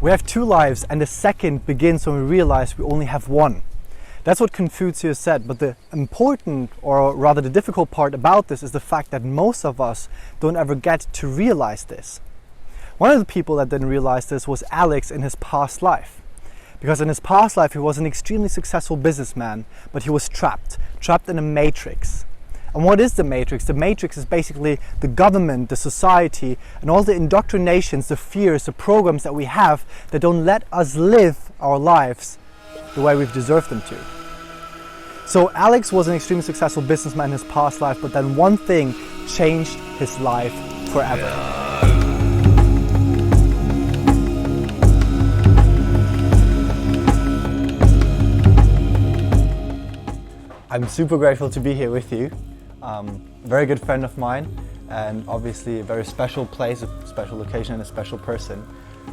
We have two lives, and the second begins when we realize we only have one. That's what Confucius said, but the important, or rather the difficult part about this is the fact that most of us don't ever get to realize this. One of the people that didn't realize this was Alex in his past life. Because in his past life he was an extremely successful businessman, but he was trapped in a matrix. And what is the matrix? The matrix is basically the government, the society, and all the indoctrinations, the fears, the programs that we have that don't let us live our lives the way we've deserved them to. So Alex was an extremely successful businessman in his past life, but then one thing changed his life forever. I'm super grateful to be here with you. Very good friend of mine, and obviously a very special place, a special location, and a special person.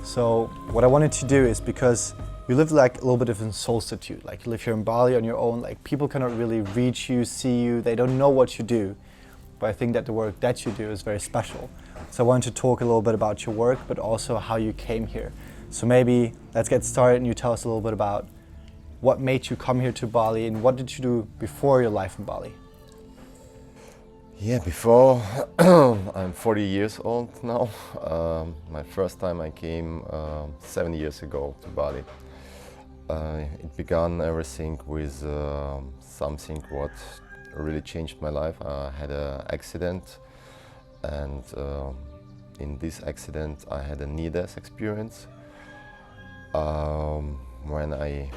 So what I wanted to do is, because you live like a little bit of in solitude, like you live here in Bali on your own, like people cannot really reach you, see you, they don't know what you do. But I think that the work that you do is very special. So I wanted to talk a little bit about your work, but also how you came here. So maybe let's get started and you tell us a little bit about what made you come here to Bali and what did you do before your life in Bali? Yeah, before, I'm 40 years old now. My first time I came 7 years ago to Bali. It began everything with something what really changed my life. I had an accident, and in this accident I had a near-death experience. When I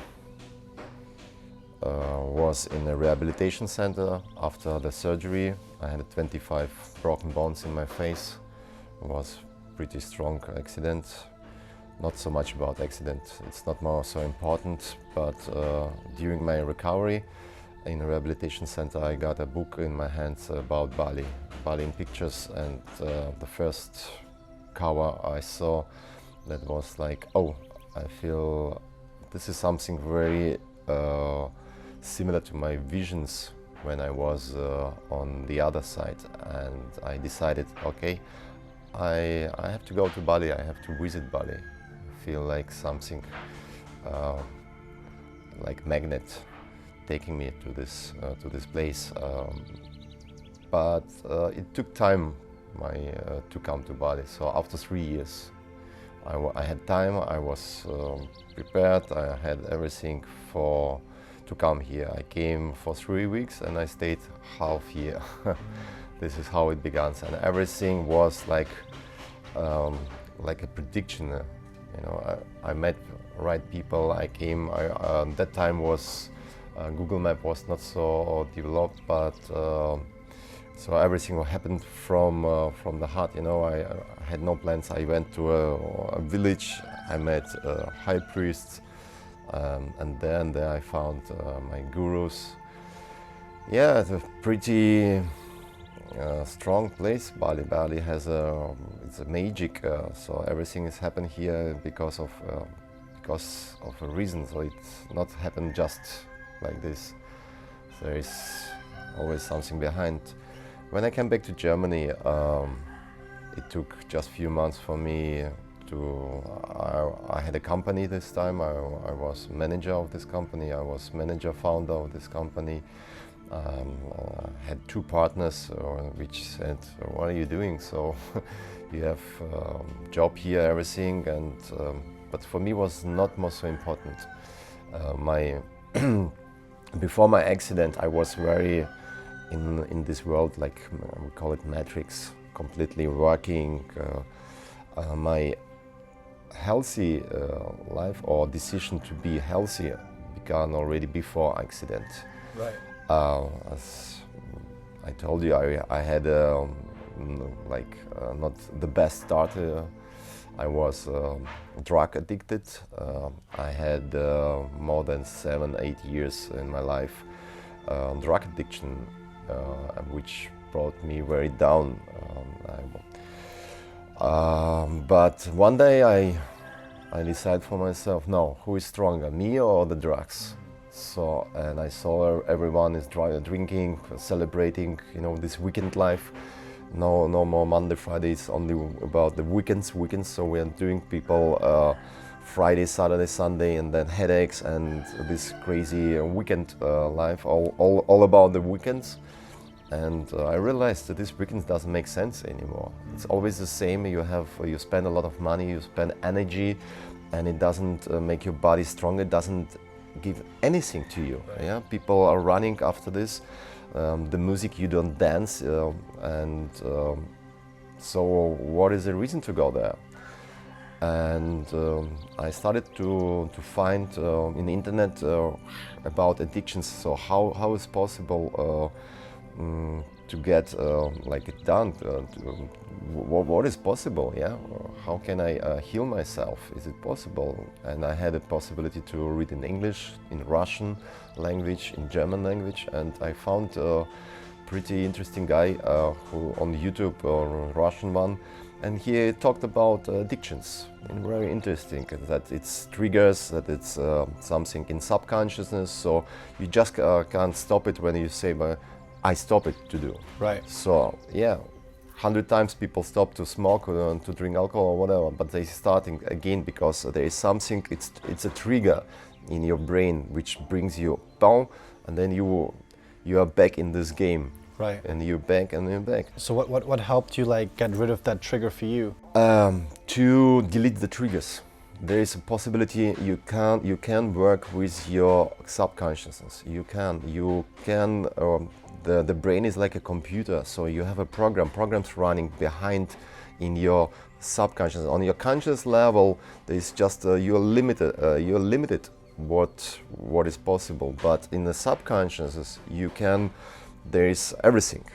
was in a rehabilitation center after the surgery, I had 25 broken bones in my face. It was a pretty strong accident. Not so much about accident, it's not more so important, but during my recovery in a rehabilitation center I got a book in my hands about Bali in pictures, and the first cover I saw, that was like, oh, I feel this is something very similar to my visions when I was on the other side, and I decided, okay, I have to go to Bali, I have to visit Bali. I feel like something like magnet taking me to this place, but it took time to come to Bali. So after 3 years I had time, I was prepared, I had everything to come here. I came for 3 weeks and I stayed half year. This is how it began, and everything was like a prediction. You know, I met right people. I came. That time was Google Map was not so developed, but so everything happened from the heart. You know, I had no plans. I went to a village. I met high priests. And there I found my gurus. Yeah, it's a pretty strong place. Bali has it's a magic. So everything is happened here because of a reason. So it's not happened just like this. There is always something behind. When I came back to Germany, it took just a few months for me. I had a company this time. I was manager of this company. I was founder of this company. Had two partners which said, "What are you doing? So you have job here, everything." And but for me was not more so important. Before my accident, I was very in this world, like we call it matrix, completely working. My healthy life or decision to be healthier began already before accident. Right. As I told you, I had not the best start. I was drug addicted. I had more than 7-8 years in my life drug addiction, which brought me very down. But one day I decided for myself, no, who is stronger, me or the drugs? So, and I saw everyone is drinking, celebrating, you know, this weekend life. No more Monday, Fridays, only about the weekends. So we are doing people Friday, Saturday, Sunday, and then headaches and this crazy weekend life, all about the weekends. And I realized that this weekend doesn't make sense anymore. It's always the same. You spend a lot of money, you spend energy, and it doesn't make your body strong. It doesn't give anything to you. Yeah, people are running after this. The music, you don't dance, and so what is the reason to go there? And I started to find in the internet about addictions. So how is possible to get like it done? What is possible? Yeah, how can I heal myself? Is it possible? And I had a possibility to read in English, in Russian language, in German language, and I found a pretty interesting guy who on YouTube, or Russian one, and he talked about addictions. And very interesting, that it's triggers, that it's something in subconsciousness. So you just can't stop it when you say, "But I stop it to do." Right. So yeah, 100 times people stop to smoke or to drink alcohol or whatever, but they're starting again because there is something. It's a trigger in your brain which brings you down, and then you are back in this game. Right. And you're back and you're back. So what helped you like get rid of that trigger for you? To delete the triggers. There is a possibility you can work with your subconsciousness. You can. The brain is like a computer, so you have a programs running behind in your subconscious. On your conscious level, there's just you're limited what is possible. But in the subconscious, there is everything,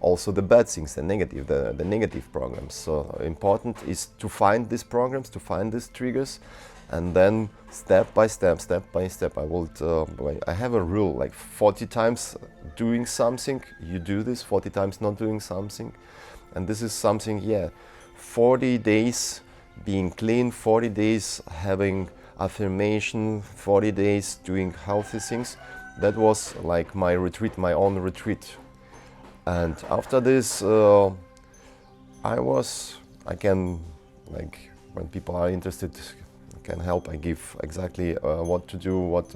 also the bad things, the negative programs. So important is to find these programs, to find these triggers, and then step by step, I have a rule, like 40 times doing something, you do this, 40 times not doing something. And this is something, 40 days being clean, 40 days having affirmation, 40 days doing healthy things. That was like my retreat, my own retreat. And after this, when people are interested, can help. I give exactly what to do, what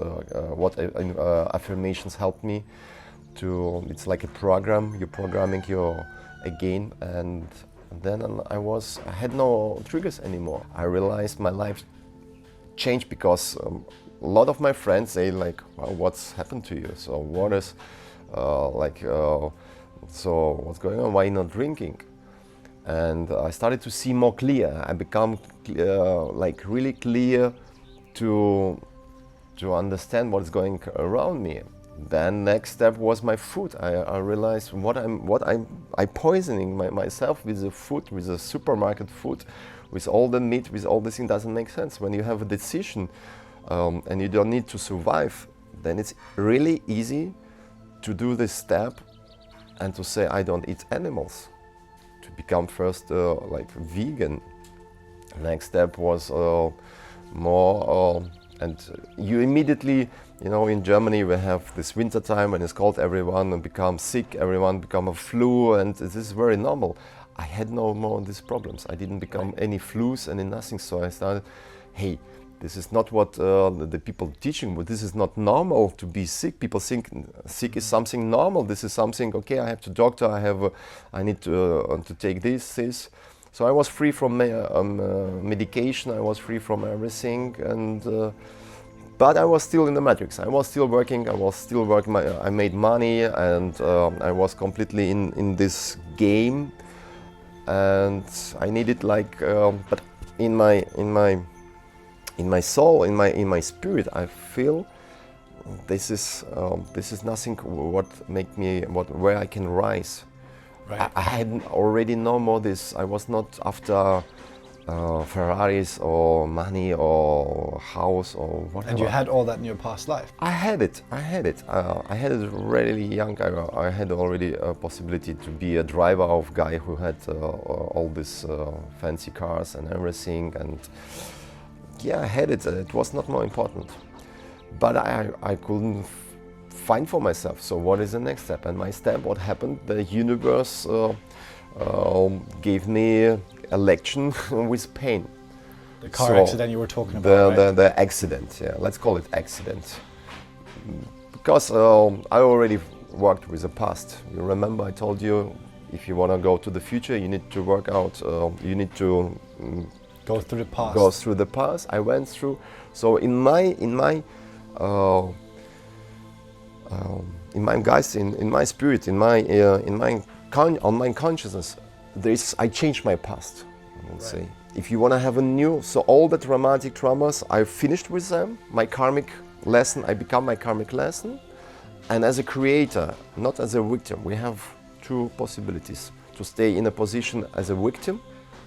affirmations help me to. It's like a program. You're programming again, and then I had no triggers anymore. I realized my life changed because a lot of my friends say like, well, what's happened to you? So what is so what's going on? Why not drinking? And I started to see more clear. I become really clear to understand what's going around me. Then next step was my food. I realized I poisoning myself with the food, with the supermarket food, with all the meat, with all this thing. Doesn't make sense. When you have a decision and you don't need to survive, then it's really easy to do this step and to say I don't eat animals. To become first vegan. Next step was more, and you immediately, in Germany we have this winter time when it's cold, everyone becomes sick, everyone become a flu, and this is very normal. I had no more these problems. I didn't become any flus, any nothing. So I started, hey, this is not what the people teaching, but this is not normal to be sick. People think sick is something normal. This is something, okay, I have to doctor, I need to take this. So I was free from medication, I was free from everything, and but I was still in the matrix. I was still working, I made money, and I was completely in this game, and I needed but in my soul, in my spirit, I feel this is nothing where I can rise. Right. I had already no more this. I was not after Ferraris or money or house or whatever. And you had all that in your past life? I had it. I had it really young. I had already a possibility to be a driver of guy who had all these fancy cars and everything, and I had it. It was not more important, but I couldn't find for myself. So what is the next step? And my step, what happened? The universe gave me a lection with pain. The car accident you were talking about, right? The accident, yeah, let's call it accident. Because I already worked with the past. You remember I told you, if you want to go to the future, you need to work out, you need to go through the past. Go through the past. I went through. So in my geist, in my spirit, on my consciousness, I changed my past. I would say. If you want to have a new, so all the traumatic traumas, I finished with them. My karmic lesson, I become my karmic lesson. And as a creator, not as a victim, we have two possibilities. To stay in a position as a victim.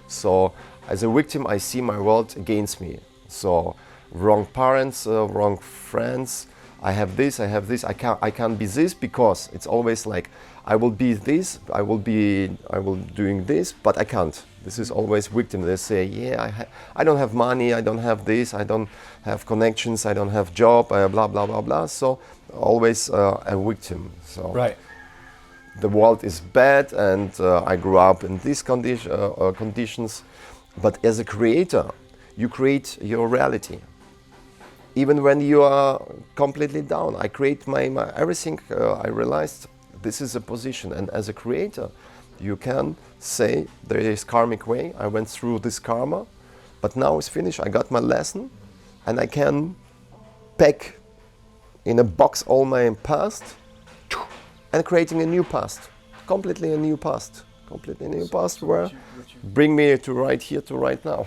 So as a victim, I see my world against me. So wrong parents, wrong friends, I have this, I can't be this, because it's always like, I will be this, I will doing this, but I can't. This is always victim. They say, yeah, I don't have money, I don't have this, I don't have connections, I don't have job, blah, blah, blah, blah. So always a victim. So right. The world is bad, and I grew up in these conditions. But as a creator, you create your reality. Even when you are completely down, I create my everything. I realized this is a position, and as a creator, you can say there is karmic way. I went through this karma, but now it's finished. I got my lesson, and I can pack in a box all my past and creating a new past, completely a new past where bring me to right here to right now.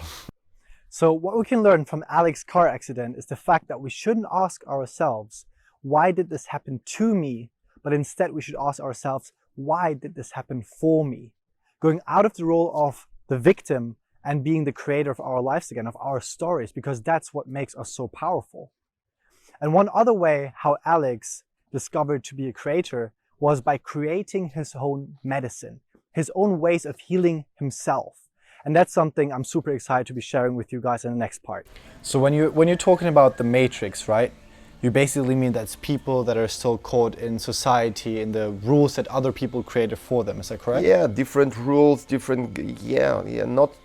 So what we can learn from Alex's car accident is the fact that we shouldn't ask ourselves, why did this happen to me? But instead we should ask ourselves, why did this happen for me? Going out of the role of the victim and being the creator of our lives again, of our stories, because that's what makes us so powerful. And one other way how Alex discovered to be a creator was by creating his own medicine, his own ways of healing himself. And that's something I'm super excited to be sharing with you guys in the next part. So when you're talking about the matrix, right? You basically mean that's people that are still caught in society, in the rules that other people created for them. Is that correct? Yeah, different rules,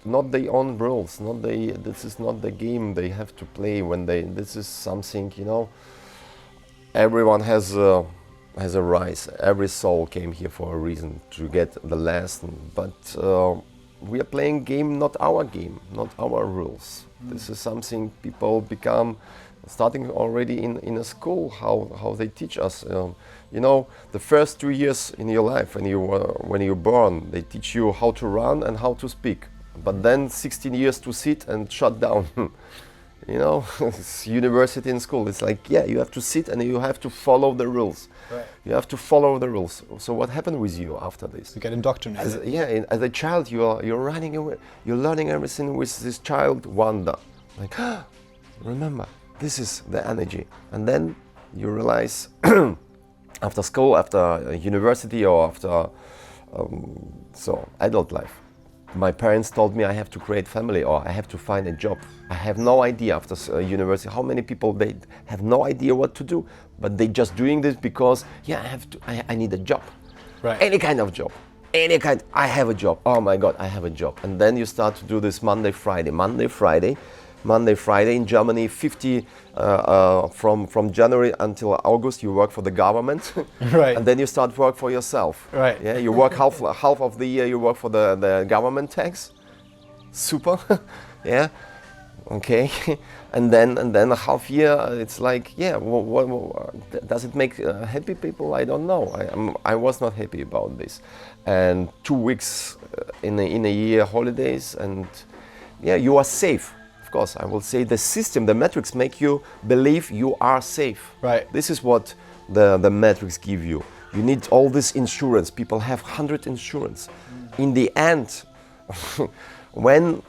not their own rules. This is not the game they have to play this is something, everyone has a rise. Every soul came here for a reason, to get the lesson. But we are playing game, not our game, not our rules. This is something people become, starting already in a school, how they teach us. The first 2 years in your life, when you're born, they teach you how to run and how to speak. But then 16 years to sit and shut down. It's university and school. It's like, you have to sit and you have to follow the rules. Right. You have to follow the rules. So what happened with you after this? You get indoctrinated. As a child, you're running away. You're learning everything with this child wonder. Like, remember, this is the energy. And then you realize, after school, after university, or after adult life, my parents told me I have to create family, or I have to find a job. I have no idea after university how many people, they have no idea what to do, but they just doing this because I need a job. Right. Any kind of job. I have a job. Oh my God, I have a job. And then you start to do this Monday, Friday in Germany, 50 from January until August you work for the government. Right. And then you start work for yourself. Right. Yeah, you work half of the year you work for the government tax. Super. Yeah. Okay. And then a half year it's like, what does it make happy people? I don't know. I was not happy about this. And 2 weeks in a year holidays, and you are safe. Of course, I will say the system, the metrics make you believe you are safe. Right. This is what the metrics give you. You need all this insurance. People have 100 insurance. In the end, when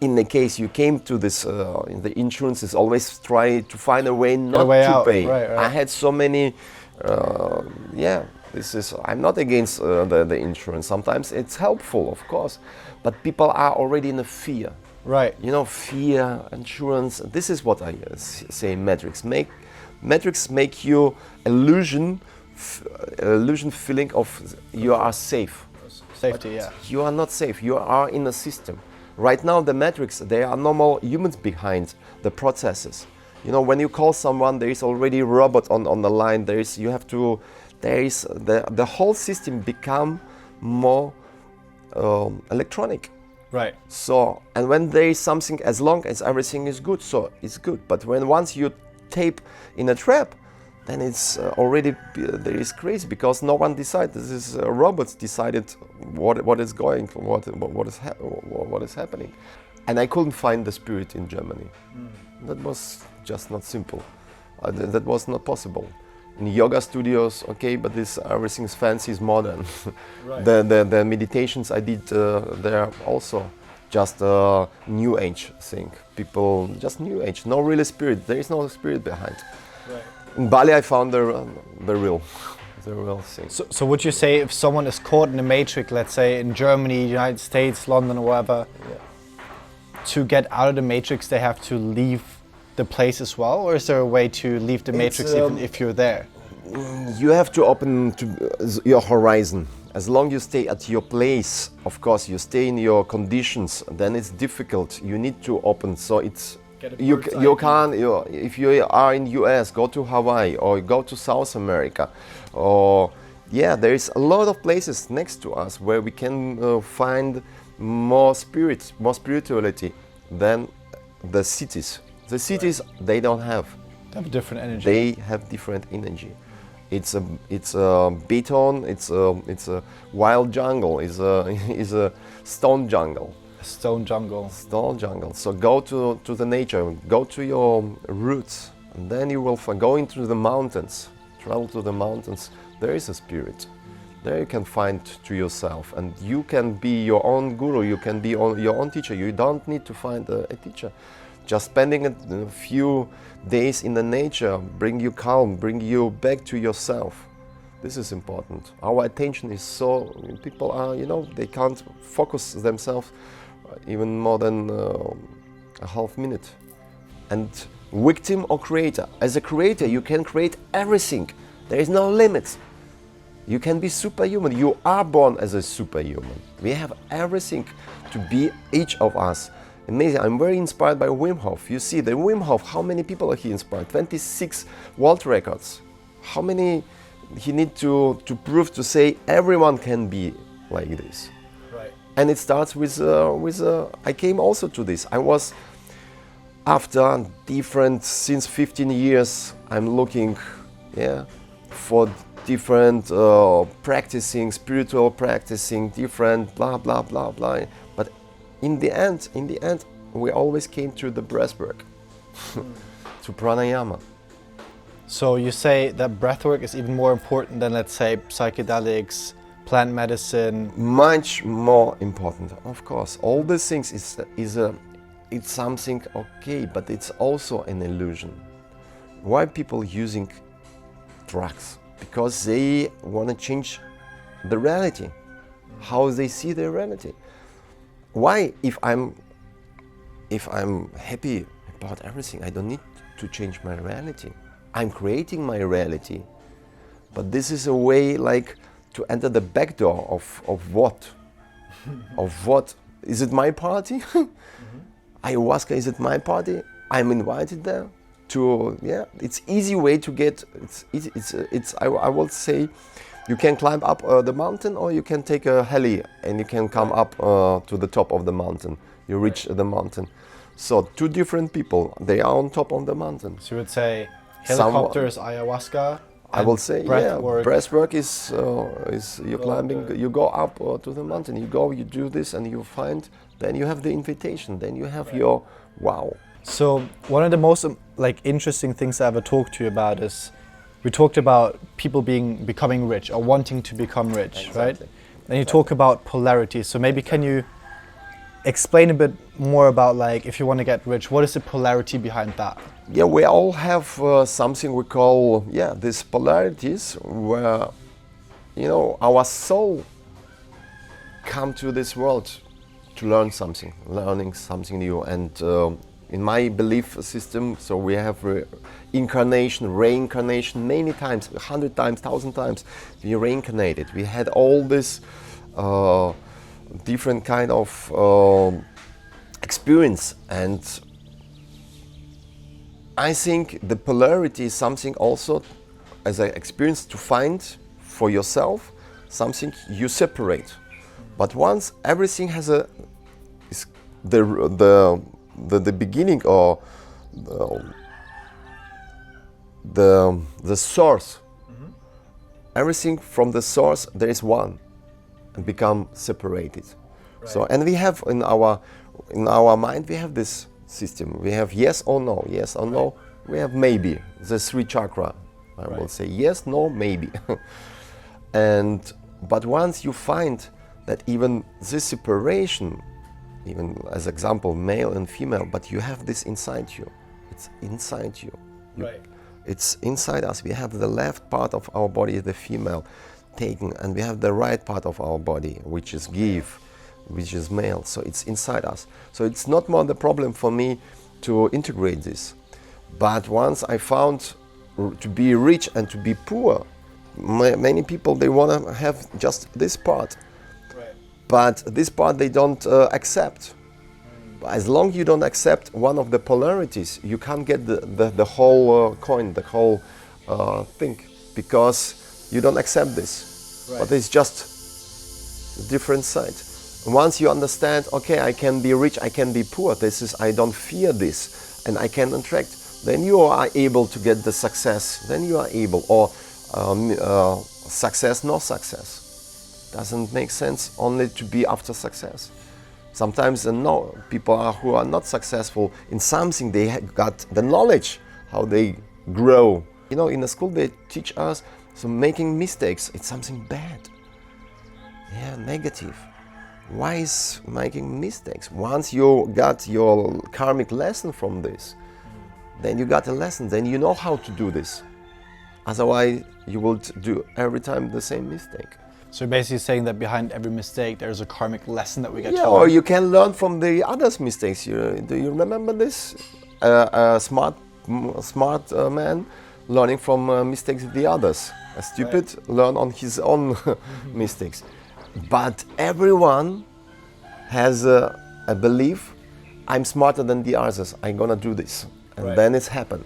in the case you came to this, the insurance is always try to find a way not to pay. Right. I had so many, I'm not against the insurance. Sometimes it's helpful, of course, but people are already in a fear. Right. Fear, insurance. This is what I say. Metrics make you illusion feeling of you are safe. Safety, but you are not safe. You are in a system. Right now, the Matrix, there are no more humans behind the processes. You know, when you call someone, there is already a robot on the line. There is the whole system become more electronic. Right. So, and when there is something, as long as everything is good, so it's good. But when once you tape in a trap, then it's already there is crazy, because no one decided. This is robots decided what is going, what is happening, and I couldn't find the spirit in Germany. That was just not simple. That was not possible. In yoga studios, okay, but this everything's fancy, is modern. Right. The meditations I did there also just a new age thing. People just new age, no real spirit. There is no spirit behind. Right. In Bali, I found the real thing. So would you say if someone is caught in a matrix, let's say in Germany, United States, London, or wherever, to get out of the matrix, they have to leave the place as well, or is there a way to leave the matrix even if you're there? You have to open your horizon. As long as you stay at your place, of course, you stay in your conditions, then it's difficult. You need to open, so it's you can't. If you are in US, go to Hawaii or go to South America, or there is a lot of places next to us where we can find more spirit, more spirituality than the cities. The cities, they don't have. They have a different energy. They have different energy. It's a beton. It's a wild jungle. It's a stone jungle. A stone jungle. Stone jungle. So go to the nature. Go to your roots, and then you will go into the mountains. Travel to the mountains. There is a spirit. There you can find to yourself, and you can be your own guru. You can be your own teacher. You don't need to find a teacher. Just spending a few days in the nature bring you calm, bring you back to yourself. This is important. Our attention is so, people are, they can't focus themselves even more than a half minute. And victim or creator. As a creator, you can create everything. There is no limits. You can be superhuman. You are born as a superhuman. We have everything to be, each of us. Amazing. I'm very inspired by Wim Hof. You see, the Wim Hof, how many people he inspired? 26 world records. How many he need to prove to say everyone can be like this? Right. And it starts with I came also to this. I was, after different, since 15 years, I'm looking for different practicing, spiritual practicing, different blah, blah, blah, blah. But in the end, we always came to the breathwork, to pranayama. So you say that breathwork is even more important than, let's say, psychedelics, plant medicine? Much more important, of course. All these things it's something okay, but it's also an illusion. Why people using drugs? Because they want to change the reality, how they see their reality. Why, if I'm happy about everything, I don't need to change my reality. I'm creating my reality. But this is a way like to enter the back door of what? Of what? Is it my party? Ayahuasca, is it my party? I'm invited there. It's easy way to get. I will say, you can climb up the mountain, or you can take a heli and you can come up to the top of the mountain. You reach the mountain. So two different people, they are on top of the mountain. So you would say helicopter is ayahuasca. I will say breathwork is you're climbing. Up you go up to the mountain. You do this, and you find. Then you have the invitation. Then you have your wow. So one of the most interesting things I ever talked to you about is, we talked about people becoming rich or wanting to become rich, exactly. Right? And you talk about polarity. So maybe can you explain a bit more about, if you want to get rich, what is the polarity behind that? Yeah, we all have something we call these polarities, where our soul come to this world to learning something new, and in my belief system, so we have incarnation, reincarnation, many times, 100 times, 1,000 times, we reincarnated. We had all this different kind of experience. And I think the polarity is something also, as an experience, to find for yourself something you separate. But once everything has the beginning, or the source, everything from the source, there is one, and become separated. Right. So, and we have in our mind, we have this system. We have yes or no, yes or no. We have maybe, the three chakra. I will say yes, no, maybe. But once you find that even this separation, even as example, male and female, but you have this inside you. It's inside you. Right. It's inside us. We have the left part of our body, the female, taken, and we have the right part of our body, which is give, which is male. So it's inside us. So it's not more the problem for me to integrate this. But once I found to be rich and to be poor, many people, they want to have just this part. Right. But this part they don't accept. As long as you don't accept one of the polarities, you can't get the whole coin, the whole thing, because you don't accept this. Right. But it's just a different side. Once you understand, okay, I can be rich, I can be poor, I don't fear this, and I can attract, then you are able to get the success. Then you are able, or success, no success. Doesn't make sense only to be after success. Sometimes no, people who are not successful in something, they got the knowledge how they grow. You know, in the school they teach us, so making mistakes, it's something bad. Yeah, negative. Why is making mistakes? Once you got your karmic lesson from this, then you got a lesson, then you know how to do this. Otherwise, you will do every time the same mistake. So you're basically saying that behind every mistake there's a karmic lesson that we get to Yeah, learn. or you can learn from the others' mistakes. Do you remember this? A smart man learning from mistakes of the others. A stupid learn on his own mistakes. But everyone has a belief, I'm smarter than the others, I'm gonna do this. And then it's happened.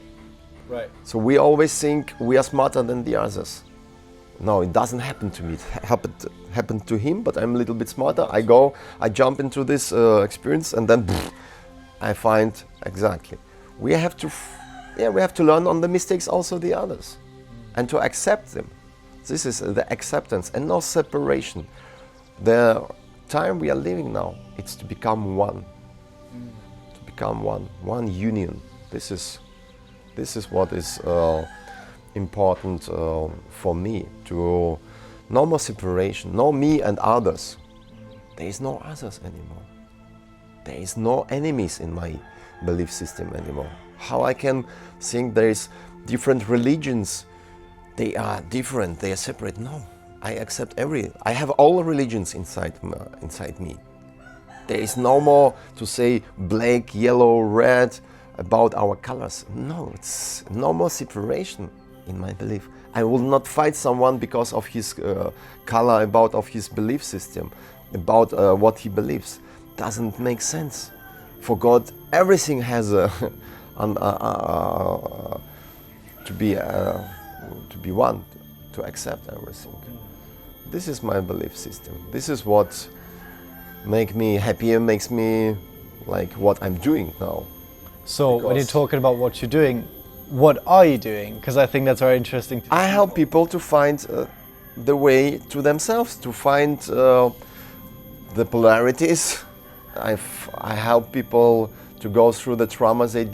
Right. So we always think we are smarter than the others. No, it doesn't happen to me. It happened to him, but I'm a little bit smarter. I jump into this experience, and then I find exactly. We have to learn on the mistakes also the others, and to accept them. This is the acceptance and no separation. The time we are living now, it's to become one. To become one union. This is what is important for me. To no more separation, no me and others. There is no others anymore. There is no enemies in my belief system anymore. How I can think there is different religions? They are different. They are separate. No, I accept I have all religions inside me. There is no more to say black, yellow, red about our colors. No, it's no more separation in my belief. I will not fight someone because of his color, of his belief system, about what he believes. Doesn't make sense. For God, everything has to be one, to accept everything. This is my belief system. This is what makes me happy and makes me like what I'm doing now. So when you're talking about what you're doing, what are you doing? Because I think that's very interesting. I help people to find the way to themselves, to find the polarities. I help people to go through the traumas they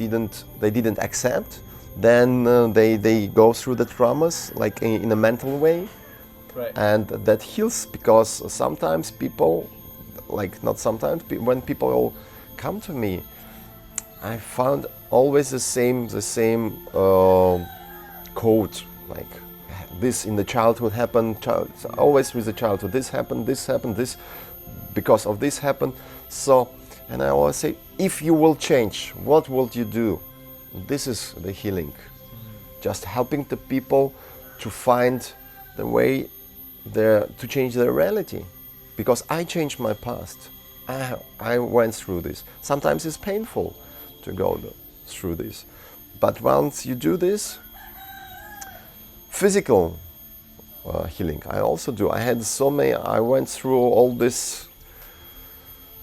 didn't accept. Then they go through the traumas like in a mental way, and that heals. Because sometimes people, like not sometimes, when people come to me, I found always the same code, like this in the childhood happened. Always with the childhood, this happened, this because of this happened. So, and I always say, if you will change, what will you do? This is the healing. Just helping the people to find the way to change their reality. Because I changed my past. I went through this. Sometimes it's painful to go through this. But once you do this, physical healing, I also do. I went through all this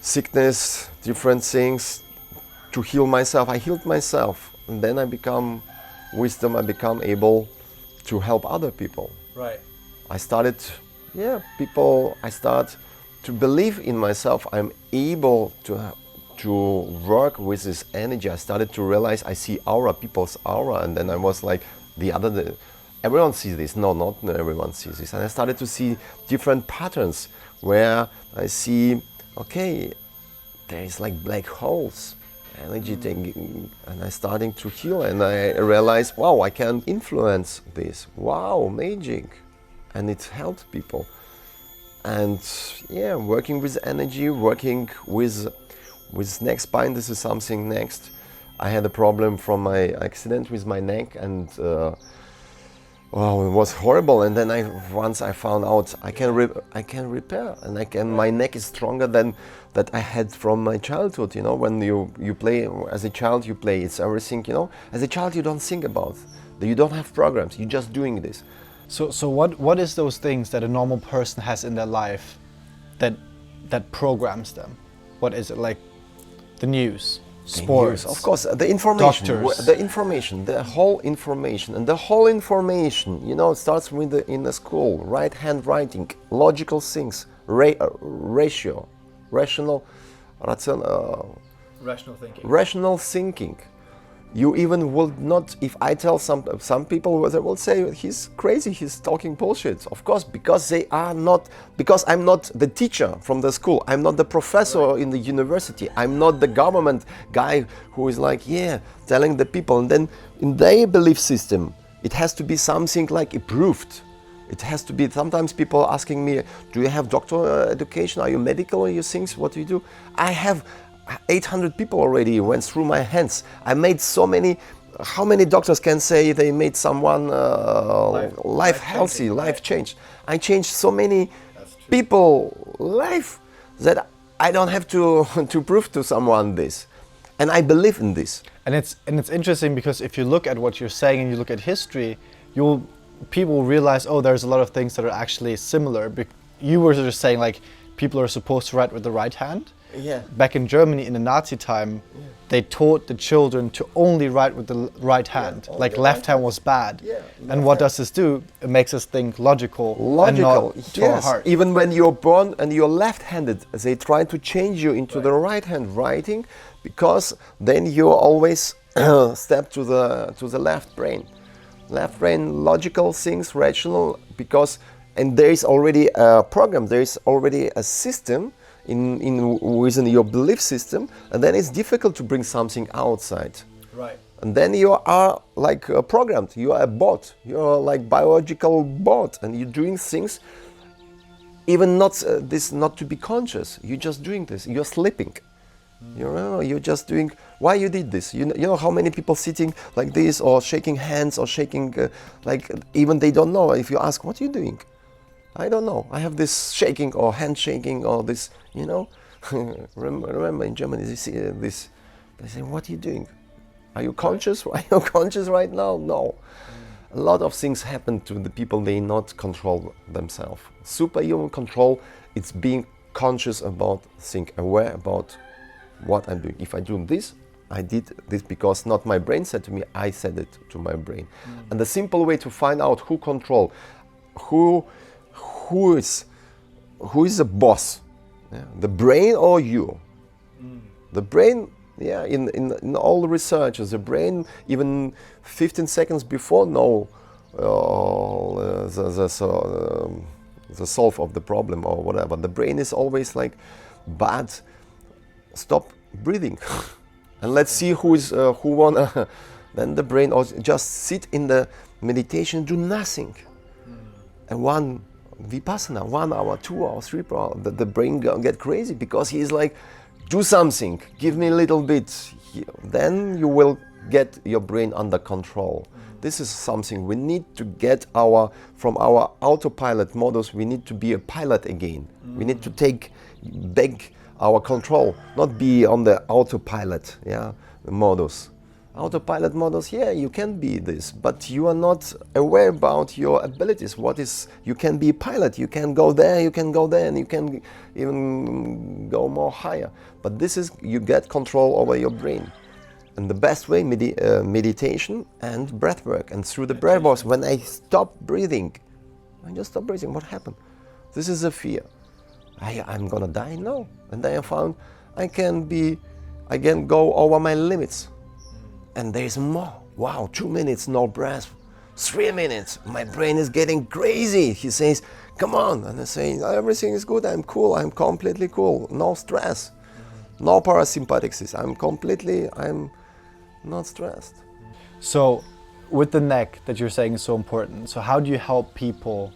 sickness, different things to heal myself. I healed myself, and then I become wisdom. I become able to help other people. Right. I started, I start to believe in myself. I'm able to work with this energy. I started to realize I see people's aura, and then I was like, everyone sees this. No, not everyone sees this. And I started to see different patterns where I see, okay, there is like black holes, energy thing, and I starting to heal, and I realized, wow, I can influence this. Wow, magic. And it helped people. And working with energy, working with neck spine, this is something next. I had a problem from my accident with my neck, and it was horrible. And then once I found out I can repair, and my neck is stronger than that I had from my childhood. You know, when you play as a child, you play. It's everything. You know, as a child, you don't think about. You don't have programs. You're just doing this. So what is those things that a normal person has in their life that programs them? What is it, like the news, sports? Of course, the information, doctors. the whole information, and the whole information. You know, it starts with in the school, right hand writing, logical things, rational thinking. You even will not, if I tell some people, they will say he's crazy, he's talking bullshit. Of course, because I'm not the teacher from the school, I'm not the professor in the university, I'm not the government guy who is like, telling the people. And then in their belief system, it has to be something like approved. It has to be, sometimes people asking me, do you have doctoral education? Are you medical or you things? What do you do? I have 800 people already went through my hands. I made so many. How many doctors can say they made someone life healthy, life changed? I changed so many people life that I don't have to prove to someone this, and I believe in this. And it's interesting because if you look at what you're saying and you look at history, people will realize, oh, there's a lot of things that are actually similar. You were just saying like people are supposed to write with the right hand. Yeah. Back in Germany in the Nazi time, they taught the children to only write with the right hand. Like left hand was bad. Yeah, and what does this do? It makes us think logical. And not to our heart. Even when you're born and you're left-handed, they try to change you into the right-hand writing, because then you always step to the left brain. Left brain, logical things, rational, and there is already a program, there is already a system within your belief system, and then it's difficult to bring something outside. Right. And then you are like programmed. You are a bot. You are like biological bot, and you're doing things. Even not to be conscious. You're just doing this. You're sleeping. You're just doing. Why you did this? You know how many people sitting like this, or shaking hands, or shaking like even they don't know. If you ask, what are you doing? I don't know. I have this shaking or hand shaking or this, you know. Remember in Germany they see this. They say, what are you doing? Are you conscious? Are you conscious right now? No. A lot of things happen to the people, they not control themselves. Superhuman control, it's being conscious about, aware about what I'm doing. If I do this, I did this because not my brain said to me, I said it to my brain. And the simple way to find out who control, who is the boss, the brain or you? The brain, in all the researchers, the brain even 15 seconds before know the solve of the problem or whatever. The brain is always like, but stop breathing and let's see who wanna. Then the brain also just sit in the meditation, do nothing, and one Vipassana, 1 hour, 2 hours, 3 hours, the brain get crazy because he is like, do something, give me a little bit. Then you will get your brain under control. This is something we need to get from our autopilot models. We need to be a pilot again. We need to take back our control, not be on the autopilot, yeah, the modus. Autopilot modus, yeah, you can be this, but you are not aware about your abilities. What is, you can be a pilot, you can go there, and you can even go more higher. But this is, you get control over your brain. And the best way, meditation and breath work. And through the breath work, when I stop breathing, I just stop breathing, what happened? This is a fear. I'm gonna die? No. And then I found I can go over my limits. And there's more. Wow, 2 minutes, no breath. 3 minutes, my brain is getting crazy. He says, come on. And I say, everything is good, I'm cool, I'm completely cool. No stress, no parasympathetic system. I'm not stressed. So with the neck that you're saying is so important, so how do you help people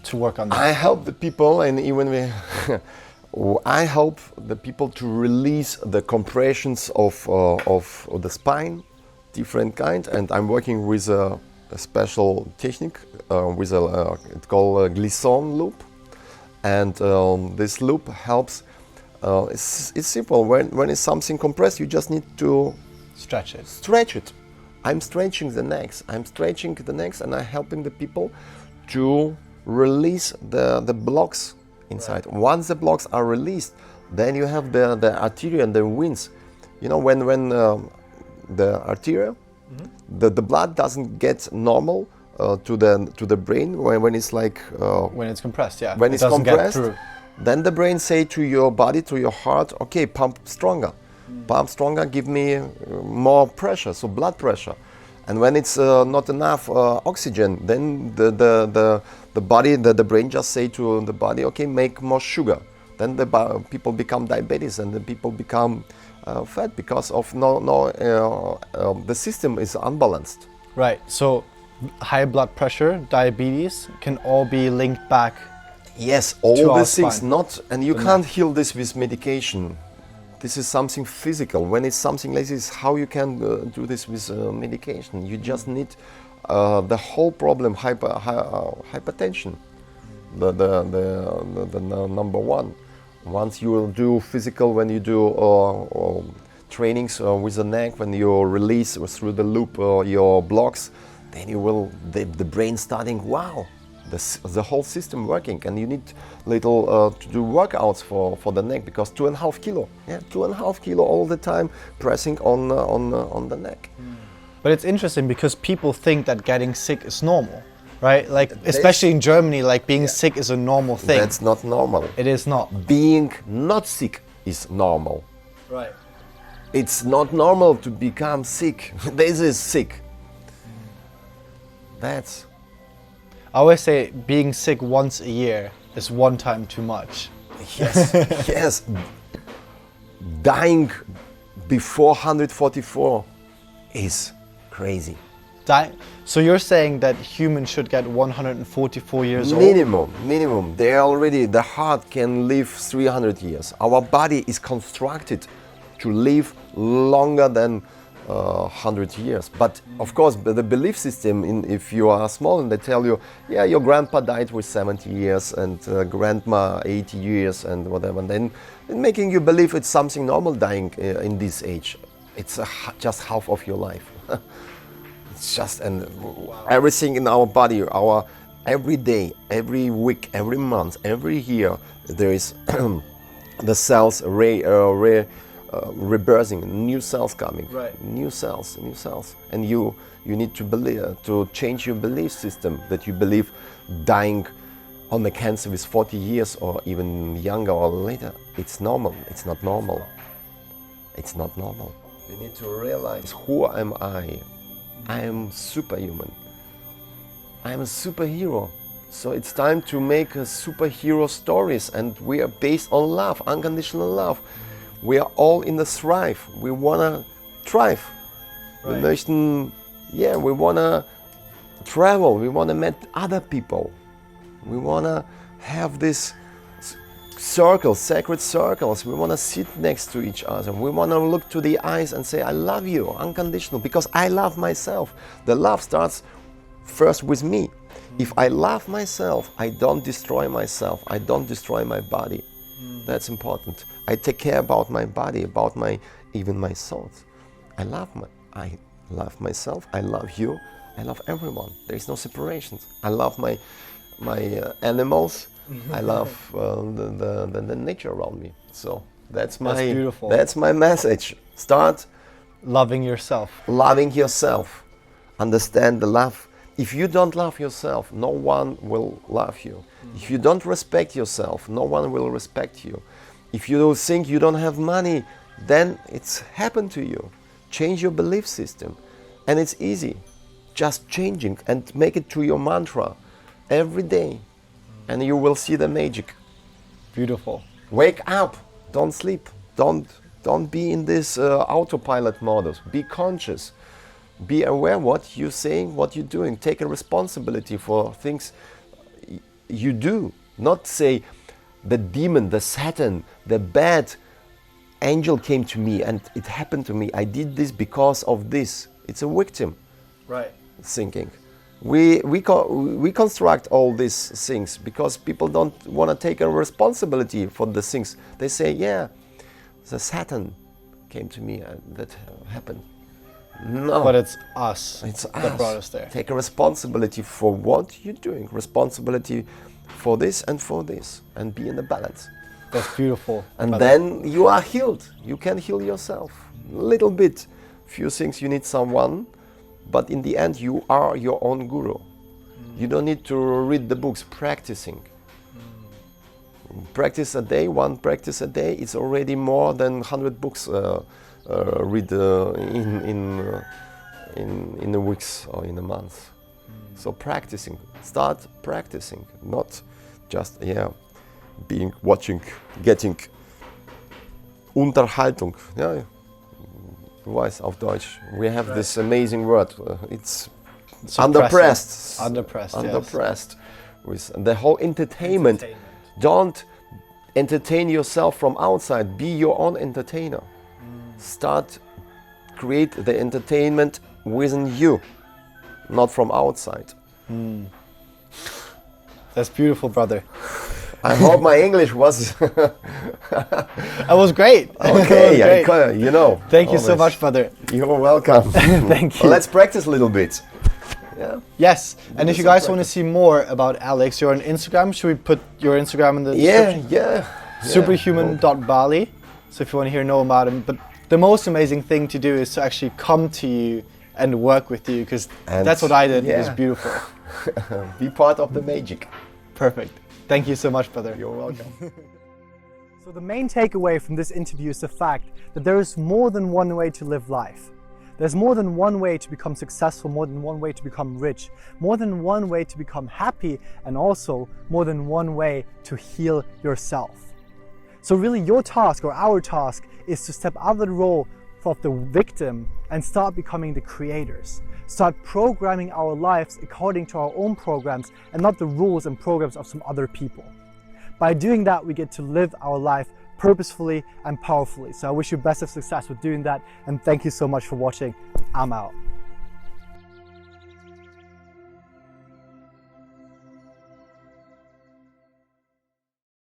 to work on that? I help the people, and even I help the people to release the compressions of the spine, different kind, and I'm working with a special technique with it's called a Glisson loop, and this loop helps. It's simple. When it's something compressed, you just need to stretch it. Stretch it. I'm stretching the necks. And I'm helping the people to release the blocks inside. Right. Once the blocks are released, then you have the arteria and the veins. You know, when the arteria, the blood doesn't get normal to the brain when it's like when it's compressed, yeah. When it's compressed, then the brain say to your body, to your heart, okay, pump stronger, give me more pressure, so blood pressure. And when it's not enough oxygen, then the body, the brain just say to the body, okay, make more sugar. Then people become diabetes, and the people become fat because of the system is unbalanced. Right. So high blood pressure, diabetes can all be linked back. Yes, all these things. And you can't heal this with medication. This is something physical. When it's something like this, how you can do this with medication? You just need the whole problem, hypertension, the number one. Once you will do physical, when you do trainings with the neck, when you release through the loop your blocks, then you will, the brain starting, wow, the whole system working. And you need little to do workouts for the neck, because 2.5 kilo, 2.5 kilo all the time pressing on the neck. But it's interesting because people think that getting sick is normal. Right, like especially in Germany, like being sick is a normal thing. That's not normal. It is not. Being not sick is normal. Right. It's not normal to become sick. This is sick. That's. I always say being sick once a year is one time too much. Yes, yes. Dying before 144 is crazy. So you're saying that humans should get 144 years old? Minimum. They already, the heart can live 300 years. Our body is constructed to live longer than 100 years. But of course, the belief system, if you are small and they tell you, yeah, your grandpa died with 70 years and grandma 80 years and whatever, and then making you believe it's something normal dying in this age. It's just half of your life. It's just, and everything in our body, our every day, every week, every month, every year, there is the cells rebirthing, new cells coming, right. new cells, and you need to believe, to change your belief system, that you believe dying on the cancer with 40 years or even younger or later, it's normal. It's not normal. It's not normal. You need to realize, who am I? I am superhuman. I am a superhero. So it's time to make superhero stories, and we are based on love, unconditional love. We are all in the thrive. We wanna thrive. Right. We wanna travel. We wanna meet other people. We wanna have this circles, sacred circles. We want to sit next to each other. We want to look to the eyes and say, I love you, unconditional, because I love myself. The love starts first with me. If I love myself, I don't destroy myself. I don't destroy my body. That's important. I take care about my body, about even my thoughts. I love myself. I love you. I love everyone. There is no separations. I love my animals. I love the nature around me. So that's beautiful. That's my message. Start Loving yourself. loving yourself. Understand the love. If you don't love yourself, no one will love you. If you don't respect yourself, no one will respect you. If you think you don't have money, then it's happened to you. Change your belief system. And it's easy. Just changing and make it to your mantra every day. And you will see the magic. Beautiful. Wake up. Don't sleep. Don't be in this autopilot modus. Be conscious. Be aware what you're saying, what you're doing. Take a responsibility for things you do. Not say the demon, the Satan, the bad angel came to me and it happened to me. I did this because of this. It's a victim Right. thinking. We construct all these things because people don't want to take a responsibility for the things. They say, yeah, the Satan came to me and that happened. No. But it's us It's that brought us there. Take a responsibility for what you're doing. Responsibility for this, and be in the balance. That's beautiful. And brother. then you are healed. You can heal yourself. Little bit. Few things you need someone, but in the end you are your own guru. You don't need to read the books. Practicing. Practice a day. One practice a day. It's already more than 100 books. Read in a weeks or in a month. So practicing, start practicing, not just being watching, getting Unterhaltung. Ja, du weißt auf Deutsch. We have this amazing word. It's underpressed. Underpressed. With the whole entertainment. Don't entertain yourself from outside. Be your own entertainer. Start create the entertainment within you, not from outside. That's beautiful, brother. I hope my English was That was great. okay. That was great. You know. Thank you so always. much, brother. You're welcome. Thank you. Let's practice a little bit. Yeah. Yes, and if you guys want to practice. see more about Alex, you're on Instagram. Should we put your Instagram in the description? Yeah. Superhuman.bali. So if you want to hear more about him, but the most amazing thing to do is to actually come to you and work with you, because And that's what I did. It was yeah. beautiful. Be part of the magic. Perfect. Thank you so much, brother. You're welcome. So the main takeaway from this interview is the fact that there is more than one way to live life. There's more than one way to become successful, more than one way to become rich, more than one way to become happy, and also more than one way to heal yourself. So really your task, or our task, is to step out of the role of the victim and start becoming the creators. Start programming our lives according to our own programs and not the rules and programs of some other people. By doing that, we get to live our life purposefully and powerfully. So I wish you best of success with doing that, and thank you so much for watching. I'm out.